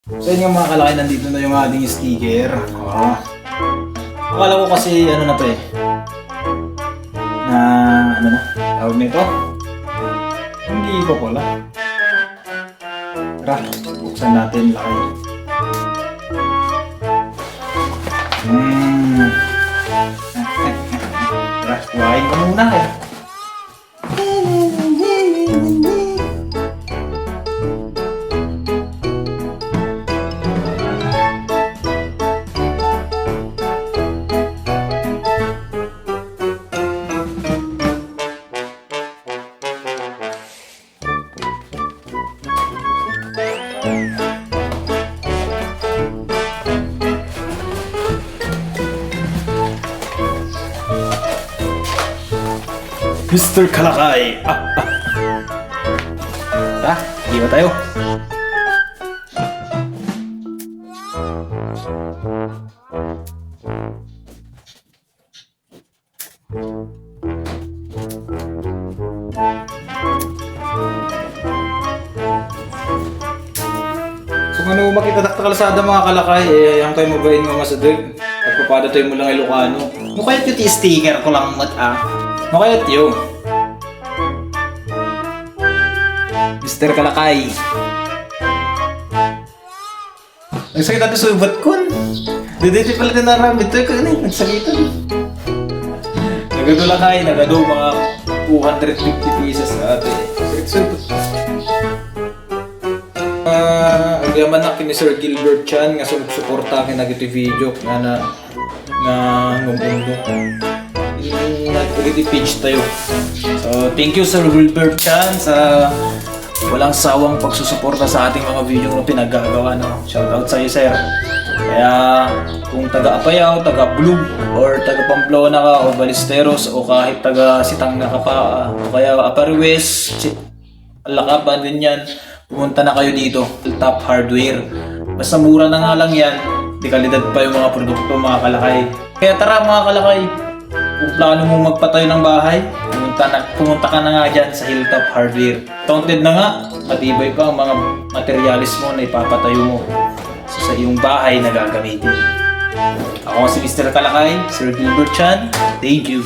Sa inyo mga kalaki, nandito na yung ating sticker. Akala ko kasi ano na to eh. Na ano na, tawag nito? Hindi pa pala. Tara, buksan natin laki. Tara, kuhain ko muna eh. Mr. Kalakay! Tara, iwa tayo. So kung ano makitadak na kalsada mga kalakay, yung kayo mabayin mga masadag. At papada tayo mo lang Ilocano. Mukha yung sticker ko lang Makayat yun. Mr. Kalakay. Nagsakit natin sa ubat ko. Dito pala din naramit. Ito yung nagsakitan. Nagado lakay. Nagado mga 250 pieces sa atin. Agyaman na kini Sir Gilbert Chan nga sumusuporta akin na ito video nga ngumundo. Nag-page tayo. So, thank you Sir Wilbert Chan sa walang sawang pagsusuporta sa ating mga video na pinagagawa. No? Shoutout sa iyo, sir. Kaya, kung taga-Apayao, taga-Blue, or taga-Pamplona ka, o Balisteros, o kahit taga-Sitang na ka pa, o kaya Apariwes, Alakaban, ganyan, pumunta na kayo dito. Top Hardware. Basta mura na nga lang yan, di kalidad pa yung mga produkto, mga kalakay. Kaya tara mga kalakay, kung plano mong magpatayo ng bahay, pumunta ka na nga dyan sa Hilltop Hardware. Taunted na nga, matibay pa ang mga materialis mo na ipapatayo mo sa iyong bahay na gagamitin. Ako si Mr. Kalakay, Sir Gilbert Chan. Thank you.